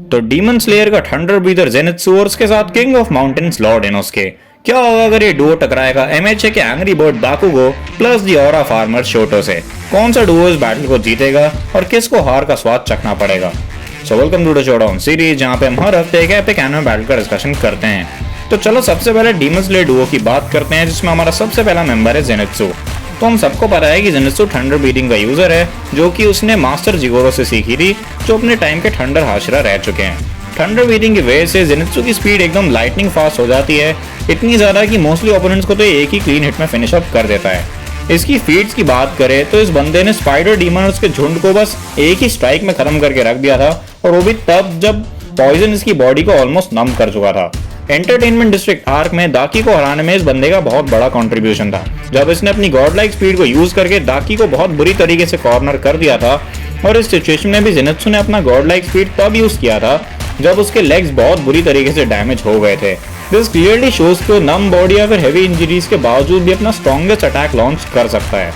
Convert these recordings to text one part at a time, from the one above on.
तो demon slayer का thunder breather Zenitsu और उसके साथ king of mountains Lord Inosuke. क्या होगा अगर ये डुओ टकराएगा एमएचए के एंग्री बर्ड बाकुगो प्लस दी ऑरा फार्मर शोटो से? कौन सा डुओ इस बैटल को जीतेगा और किसको हार का स्वाद चखना पड़ेगा? So welcome to the showdown series, जहां पे हम हर हफ्ते एक एपिक एनिमे बैटल का डिस्कशन करते हैं। तो चलो सबसे पहले डीमन स्लेयर डुओ की बात करते हैं, जिसमें हमारा सबसे पहला मेंबर है जेनित्सु। तो हम सबको पता है कि जेनित्सु थंडर ब्रीदिंग का यूजर है, जो कि उसने मास्टर जिगोरो से सीखी थी, जो अपने टाइम के थंडर हाशिरा रह चुके हैं। थंडर ब्रीदिंग की वजह से जेनित्सु की स्पीड एकदम लाइटनिंग फास्ट हो जाती है, इतनी ज्यादा कि मोस्टली ओपोनेंट्स को तो एक ही क्लीन हिट में फिनिश अप कर देता है। इसकी फीट्स की बात करें तो इस बंदे ने स्पाइडर डीमनर्स के झुंड को बस एक ही स्ट्राइक में खत्म करके रख दिया था, और वो भी तब जब पॉइजन इसकी बॉडी को ऑलमोस्ट नम कर चुका था। एंटरटेनमेंट डिस्ट्रिक्ट आर्क में दाकी को हराने में इस बंदे का बहुत बड़ा कंट्रीब्यूशन था, जब इसने अपनी गॉड लाइक स्पीड को यूज करके दाकी को बहुत बुरी तरीके से कॉर्नर कर दिया था। और इस सिचुएशन में भी जेनित्सु ने अपना गॉड लाइक स्पीड तब यूज किया था जब उसके लेग्स बहुत बुरी तरीके से डैमेज हो गए थे। दिस क्लियरली शोज कि नम बॉडी या फिर हेवी इंजरीज के बावजूद भी अपना स्ट्रॉन्गेस्ट अटैक लॉन्च कर सकता है।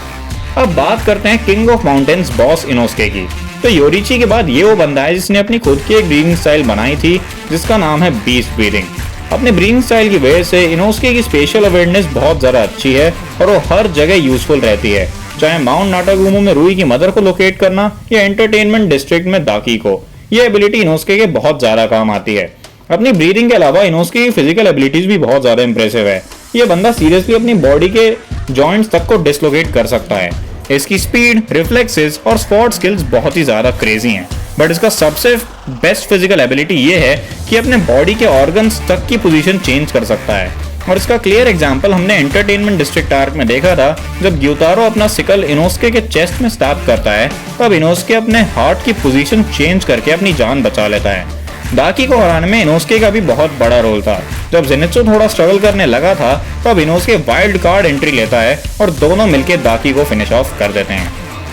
अब बात करते हैं king of mountains boss Inosuke की। तो योरिची के बाद ये वो बंदा है जिसने अपनी खुद की एक ब्रीदिंग स्टाइल बनाई थी, जिसका नाम है बीस्ट ब्रीदिंग। अपने ब्रीदिंग स्टाइल की वजह से इनोस्के की स्पेशल अवेयरनेस बहुत ज्यादा अच्छी है और वो हर जगह यूजफुल रहती है, चाहे माउंट नाटागुमो में रूई की मदर को लोकेट करना या एंटरटेनमेंट डिस्ट्रिक्ट में दाकी को। ये एबिलिटी इनोस्के के बहुत ज्यादा काम आती है। अपनी ब्रीदिंग के अलावा इनोस्के की फिजिकल एबिलिटीज भी बहुत ज्यादा इंप्रेसिव है। ये बंदा सीरियसली अपनी बॉडी के जॉइंट्स तक को डिसलोकेट कर सकता है। इसकी स्पीड, रिफ्लेक्सेस और स्पॉट स्किल्स बहुत ही ज्यादा क्रेजी हैं। बट इसका सबसे बेस्ट फिजिकल एबिलिटी ये है कि अपने बॉडी के ऑर्गन्स तक की पोजीशन चेंज कर सकता है। और इसका क्लियर एग्जांपल हमने एंटरटेनमेंट डिस्ट्रिक्ट आर्क में देखा था, जब ग्यूतारो अपना सिकल इनोस्के के चेस्ट में स्टैब करता है, तब इनोस्के अपने हार्ट की पोजीशन चेंज करके अपनी जान बचा लेता है। दाकी को हराने में इनोस्के का भी बहुत बड़ा रोल था। जब जेनित्सु थोड़ा स्ट्रगल करने लगा था, तब इनोस्के वाइल्ड कार्ड एंट्री लेता है और दोनों मिलकर दाकी को फिनिश ऑफ कर देते हैं।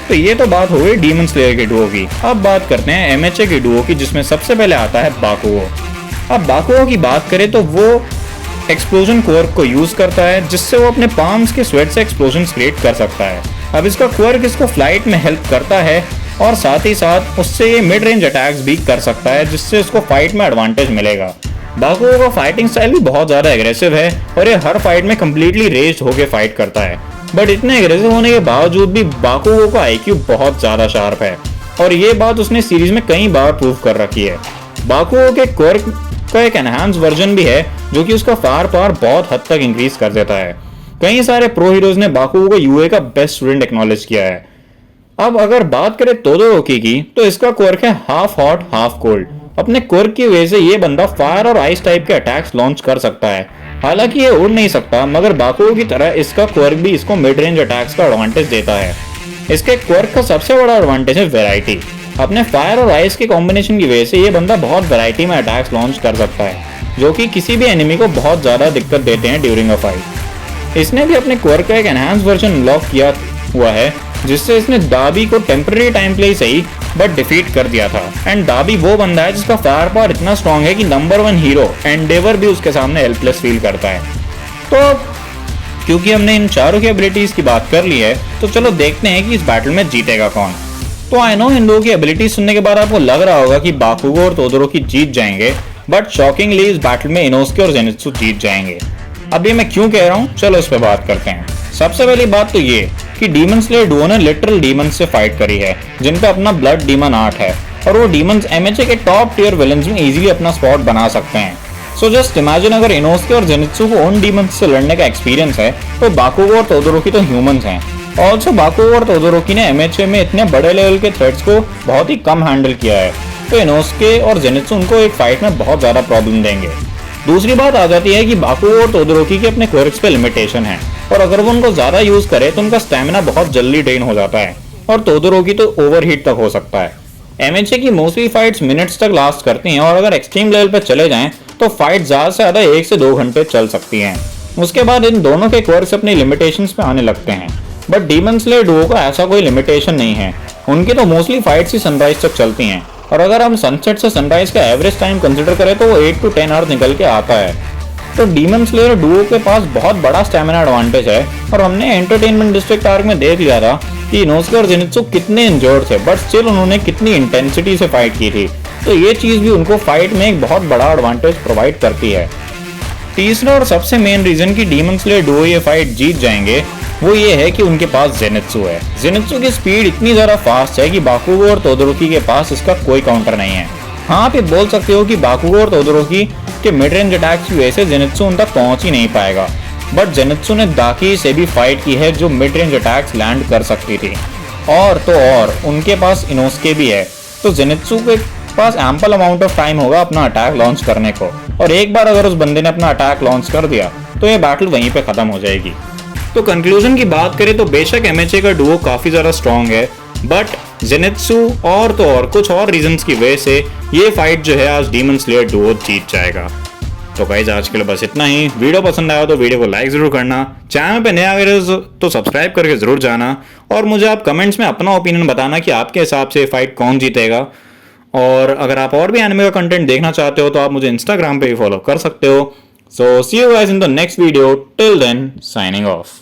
तो ये तो बात हो गई डीमन स्लेयर के डुओ की। अब बात करते हैं एमएचए के डुओ की, जिसमें सबसे पहले आता है बाकुगो। अब बाकुगो की बात करें तो वो एक्सप्लोजन क्वर्क को यूज करता है, जिससे वो अपने पाम्स के स्वेट से एक्सप्लोजन क्रिएट कर सकता है। अब इसका क्वर्क इसको फ्लाइट में हेल्प करता है और साथ ही साथ उससे ये मिड रेंज अटैक्स भी कर सकता है, जिससे इसको फाइट में एडवांटेज मिलेगा। बाकुगो का फाइटिंग स्टाइल भी बहुत ज्यादा एग्रेसिव है और ये हर फाइट में कंप्लीटली रेज्ड होकर फाइट करता है। बट इतने एग्रेसिव होने के बावजूद भी बाकुगो का आईक्यू बहुत ज्यादा शार्प है, और ये बात उसने सीरीज में कई बार प्रूव कर रखी है। बाकुगो के क्वर्क का एक एनहांस वर्जन भी है, जो कि उसका फायर पावर बहुत हद तक इंक्रीज कर देता है। कई सारे प्रो हीरोज ने बाकुगो को यूए का बेस्ट स्टूडेंट एक्नॉलेज किया है। अब अगर बात करें तोदोरोकी की, तो इसका क्वर्क है हाफ हॉट हाफ कोल्ड। अपने क्वर्क की वजह से ये बंदा फायर और आइस टाइप के अटैक्स लॉन्च कर सकता है। हालांकि ये उड़ नहीं सकता, मगर बाकुगो की तरह इसका क्वर्क भी इसको मिड रेंज अटैक्स का एडवांटेज देता है। इसके क्वर्क का सबसे बड़ा एडवांटेज है वेराइटी। अपने फायर और आइस के कॉम्बिनेशन की वजह से ये बंदा बहुत वैरायटी में अटैक्स लॉन्च कर सकता है, जो कि किसी भी एनिमी को बहुत ज्यादा दिक्कत देते हैं ड्यूरिंग अ फाइट। इसने भी अपने क्वर्क का एक एनहांस वर्जन अनलॉक किया हुआ है, जिससे इसने दाबी को टेम्पररी टाइम प्ले से ही बट डिफीट कर दिया था। एंड दाबी वो बंदा है जिसका फायर पावर इतना स्ट्रॉन्ग है कि नंबर 1 हीरो एंडेवर भी उसके सामने हेल्पलेस फील करता है। तो क्योंकि हमने इन चारों की एबिलिटीज की बात कर ली है, तो चलो देखते हैं कि इस बैटल में जीतेगा कौन। तो आई नो इन लोगों की एबिलिटीज सुनने के बाद आपको लग रहा होगा कि बाकुगो और तोदोरोकी जीत जाएंगे, बट शॉकिंगली इस बैटल में इनोस्के और जेनित्सु जीत जाएंगे। अब ये मैं क्यों कह रहा हूँ, चलो इस पे बात करते हैं। सबसे पहली बात तो ये कि डीमन स्लेयर डुओ ने लिटरल डीमन से फाइट करी है, जिनका अपना ब्लड डीमन आर्ट है, और वो डीमंस एमएचए के टॉप टियर विलेंस में इजीली अपना स्पॉट बना सकते हैं। सो जस्ट इमेजिन अगर इनोस्के और जेनित्सु को उन डीमंस से लड़ने का एक्सपीरियंस है, तो बाकुगो और तोदोरोकी तो ह्यूमंस हैं। ऑल्सो बाकुगो और तोदोरोकी ने एमएचए में इतने बड़े लेवल के थ्रेट्स को बहुत ही कम हैंडल किया है, तो इनोस्के और जेनित्सु उनको एक फाइट में बहुत ज्यादा प्रॉब्लम देंगे। दूसरी बात आ जाती है कि बाकुगो और तोदोरोकी के अपने क्वर्क्स पे लिमिटेशन है, और अगर वो उनको ज्यादा यूज करे तो उनका स्टैमिना बहुत जल्दी ड्रेन हो जाता है, और तोदोरोकी तो ओवरहीट तक हो सकता है। एमएचए की मोस्टली फाइट्स मिनट्स तक लास्ट करती हैं, और अगर एक्सट्रीम लेवल पे चले जाएं तो फाइट ज्यादा से ज्यादा 1 से 2 घंटे चल सकती हैं। उसके बाद इन दोनों के क्वर्क्स अपनी लिमिटेशंस पे आने लगते हैं। बट डीमन स्लेयर डुओ का ऐसा कोई लिमिटेशन नहीं है, उनकी तो मोस्टली फाइट्स ही सनराइज तक चलती हैं, और अगर हम सनसेट से सनराइज का एवरेज टाइम कंसिडर करें तो वो 8 to 10 आवर्स निकल के आता है। तो डीमन स्लेयर डुओ के पास बहुत बड़ा स्टैमिना एडवांटेज है, और हमने एंटरटेनमेंट डिस्ट्रिक्ट आर्क में देख लिया था कि इनोस्के और जेनित्सु कितने इंजर्ड थे, बट स्टिल उन्होंने कितनी इंटेंसिटी से फाइट की थी। तो ये चीज़ भी उनको फाइट में एक बहुत बड़ा एडवांटेज प्रोवाइड करती है। तीसरा और सबसे मेन रीजन कि डीमन स्लेयर डुओ ये फाइट जीत जाएंगे वो ये है कि उनके पास जेनित्सु है। जेनित्सु की स्पीड इतनी ज़्यादा फास्ट है कि बाकुगो और तोदोरोकी के पास इसका कोई काउंटर नहीं है। हाँ, आप ये बोल सकते हो कि बाकुगो और तोदोरोकी के मिड रेंज अटैक्स की वजह से जेनित्सु उन तक पहुंच ही नहीं पाएगा, बट जेनित्सु ने दाकी से भी फाइट की है जो मिड रेंज अटैक्स लैंड कर सकती थी। और उनके पास इनोस्के भी है, तो जेनित्सु के पास एम्पल अमाउंट ऑफ टाइम होगा अपना अटैक लॉन्च करने को, और एक बार अगर उस बंदे ने अपना अटैक लॉन्च कर दिया तो ये बैटल वहीं पे खत्म हो जाएगी। तो कंक्लूजन की बात करें तो बेशक एमएचए का डुओ काफी ज्यादा स्ट्रॉन्ग है, बट जेनित्सु और कुछ और रीजंस की वजह से ये फाइट जो है आज डीमन स्लेयर डुओ जीत जाएगा। तो गाइस आज के लिए बस इतना ही। वीडियो पसंद आया तो वीडियो को लाइक जरूर करना, चैनल पे नए आ गए तो सब्सक्राइब करके जरूर जाना, और मुझे आप कमेंट्स में अपना ओपिनियन बताना कि आपके हिसाब से फाइट कौन जीतेगा। और अगर आप और भी एनिमे का कंटेंट देखना चाहते हो तो आप मुझे इंस्टाग्राम पे भी फॉलो कर सकते हो। So see you guys in the next video, till then signing of.